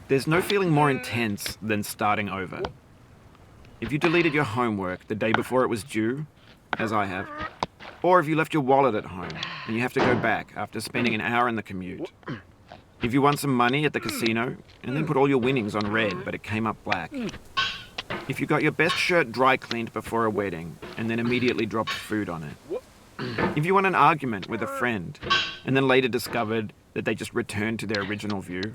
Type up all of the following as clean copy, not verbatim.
There's no feeling more intense than starting over. If you deleted your homework the day before it was due, as I have, or if you left your wallet at home and you have to go back after spending an hour in the commute. If you won some money at the casino and then put all your winnings on red but it came up black. If you got your best shirt dry cleaned before a wedding and then immediately dropped food on it. If you won an argument with a friend and then later discovered that they just returned to their original view.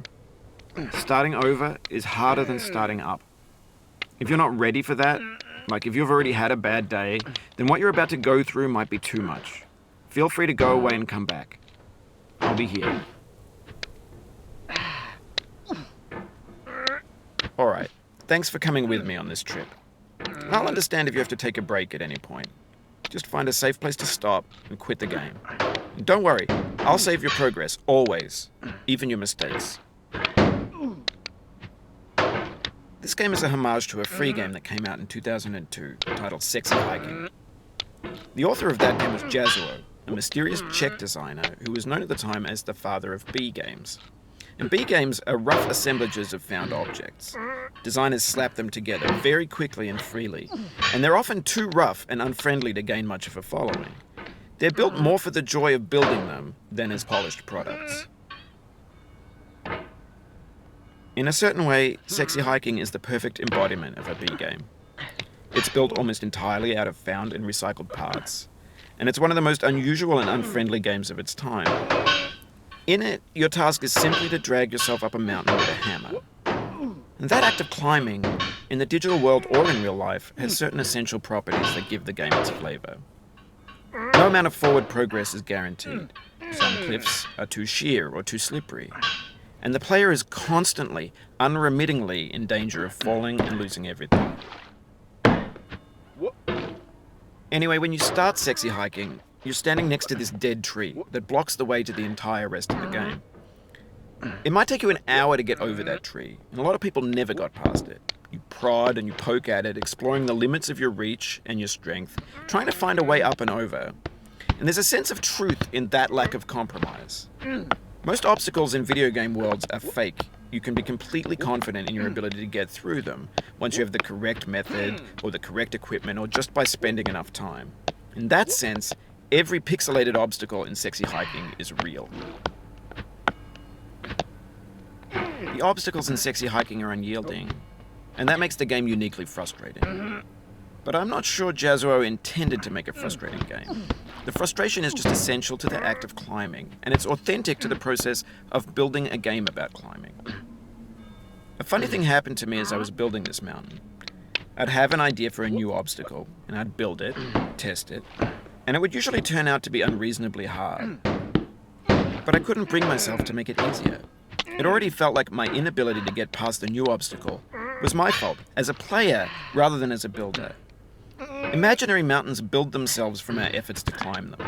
Starting over is harder than starting up. If you're not ready for that, like if you've already had a bad day, then what you're about to go through might be too much. Feel free to go away and come back. I'll be here. Alright, thanks for coming with me on this trip. I'll understand if you have to take a break at any point. Just find a safe place to stop and quit the game. And don't worry, I'll save your progress, always, even your mistakes. This game is a homage to a free game that came out in 2002, titled Sexy Hiking. The author of that game was Jazzuo, a mysterious Czech designer who was known at the time as the father of B games. And B games are rough assemblages of found objects. Designers slap them together very quickly and freely, and they're often too rough and unfriendly to gain much of a following. They're built more for the joy of building them than as polished products. In a certain way, Sexy Hiking is the perfect embodiment of a B game. It's built almost entirely out of found and recycled parts, and it's one of the most unusual and unfriendly games of its time. In it, your task is simply to drag yourself up a mountain with a hammer. And that act of climbing, in the digital world or in real life, has certain essential properties that give the game its flavor. No amount of forward progress is guaranteed. Some cliffs are too sheer or too slippery. And the player is constantly, unremittingly in danger of falling and losing everything. Anyway, when you start Sexy Hiking, you're standing next to this dead tree that blocks the way to the entire rest of the game. It might take you an hour to get over that tree, and a lot of people never got past it. You prod and you poke at it, exploring the limits of your reach and your strength, trying to find a way up and over. And there's a sense of truth in that lack of compromise. Most obstacles in video game worlds are fake. You can be completely confident in your ability to get through them once you have the correct method or the correct equipment or just by spending enough time. In that sense, every pixelated obstacle in Sexy Hiking is real. The obstacles in Sexy Hiking are unyielding, and that makes the game uniquely frustrating. But I'm not sure Jazzuo intended to make a frustrating game. The frustration is just essential to the act of climbing, and it's authentic to the process of building a game about climbing. A funny thing happened to me as I was building this mountain. I'd have an idea for a new obstacle, and I'd build it, test it, and it would usually turn out to be unreasonably hard. But I couldn't bring myself to make it easier. It already felt like my inability to get past the new obstacle was my fault, as a player rather than as a builder. Imaginary mountains build themselves from our efforts to climb them,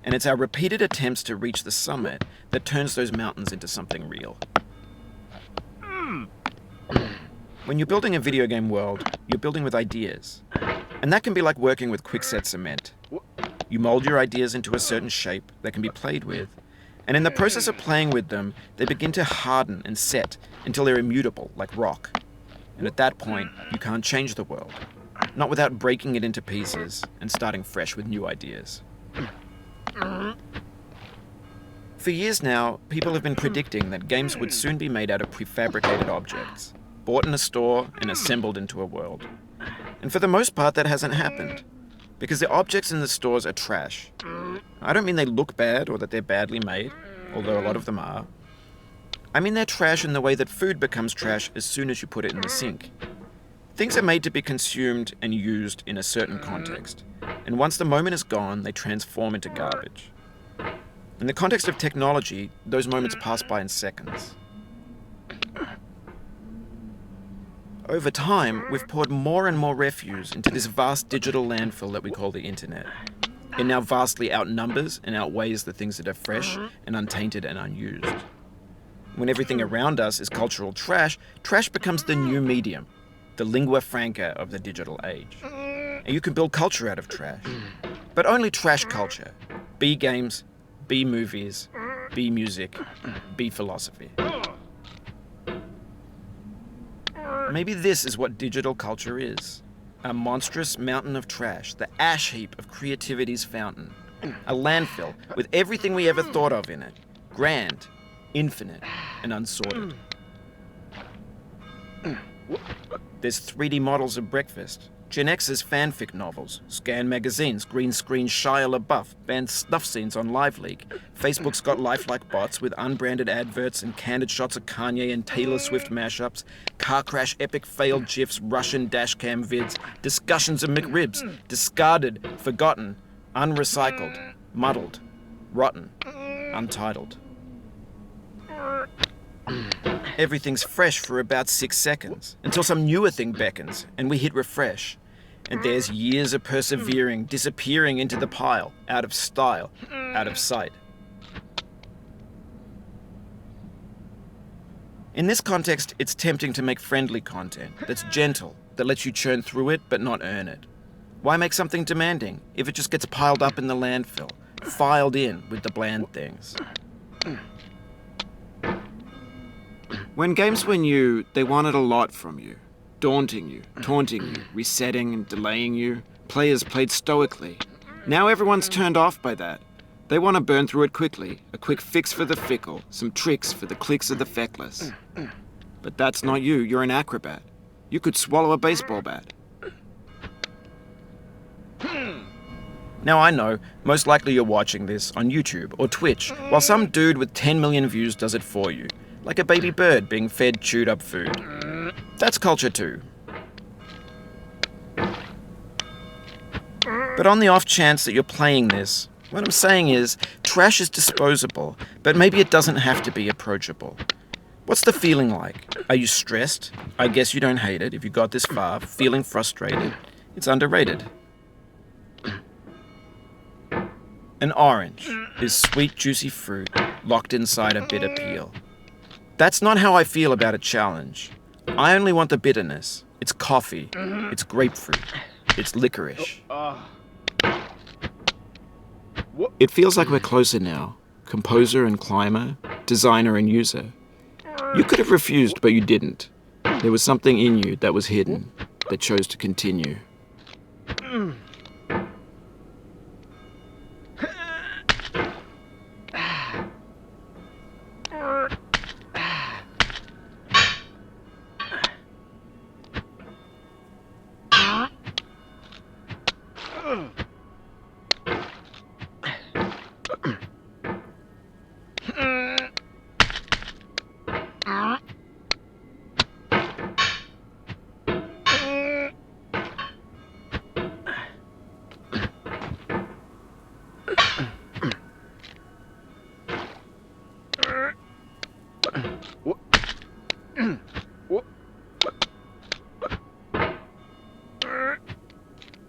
and it's our repeated attempts to reach the summit that turns those mountains into something real. When you're building a video game world, you're building with ideas, and that can be like working with quickset cement. You mold your ideas into a certain shape that can be played with, and in the process of playing with them, they begin to harden and set until they're immutable, like rock. And at that point, you can't change the world. Not without breaking it into pieces and starting fresh with new ideas. For years now, people have been predicting that games would soon be made out of prefabricated objects, bought in a store and assembled into a world. And for the most part, that hasn't happened, because the objects in the stores are trash. I don't mean they look bad or that they're badly made, although a lot of them are. I mean they're trash in the way that food becomes trash as soon as you put it in the sink. Things are made to be consumed and used in a certain context, and once the moment is gone, they transform into garbage. In the context of technology, those moments pass by in seconds. Over time, we've poured more and more refuse into this vast digital landfill that we call the internet. It now vastly outnumbers and outweighs the things that are fresh and untainted and unused. When everything around us is cultural trash, trash becomes the new medium, the lingua franca of the digital age. And you can build culture out of trash. But only trash culture. B games, B movies, B music, B philosophy. Maybe this is what digital culture is. A monstrous mountain of trash, the ash heap of creativity's fountain. A landfill with everything we ever thought of in it. Grand, infinite, and unsorted. There's 3D models of breakfast, Gen X's fanfic novels, scan magazines, green screen Shia LaBeouf, banned snuff scenes on LiveLeak. Facebook's got lifelike bots with unbranded adverts and candid shots of Kanye and Taylor Swift mashups, car crash epic failed GIFs, Russian dashcam vids, discussions of McRibs, discarded, forgotten, unrecycled, muddled, rotten, untitled. Everything's fresh for about 6 seconds, until some newer thing beckons, and we hit refresh. And there's years of persevering, disappearing into the pile, out of style, out of sight. In this context, it's tempting to make friendly content that's gentle, that lets you churn through it but not earn it. Why make something demanding if it just gets piled up in the landfill, filed in with the bland things? When games were new, they wanted a lot from you. Daunting you, taunting you, resetting and delaying you. Players played stoically. Now everyone's turned off by that. They want to burn through it quickly. A quick fix for the fickle. Some tricks for the clicks of the feckless. But that's not you. You're an acrobat. You could swallow a baseball bat. Now I know, most likely you're watching this on YouTube or Twitch, while some dude with 10 million views does it for you. Like a baby bird being fed chewed up food. That's culture too. But on the off chance that you're playing this, what I'm saying is, trash is disposable, but maybe it doesn't have to be approachable. What's the feeling like? Are you stressed? I guess you don't hate it if you got this far, feeling frustrated. It's underrated. An orange is sweet, juicy fruit locked inside a bitter peel. That's not how I feel about a challenge. I only want the bitterness. It's coffee. It's grapefruit. It's licorice. It feels like we're closer now. Composer and climber, designer and user. You could have refused, but you didn't. There was something in you that was hidden, that chose to continue.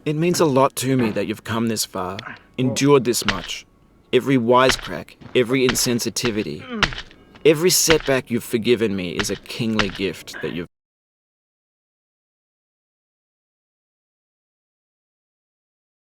It means a lot to me that you've come this far, endured this much. Every wisecrack, every insensitivity, every setback you've forgiven me is a kingly gift that you've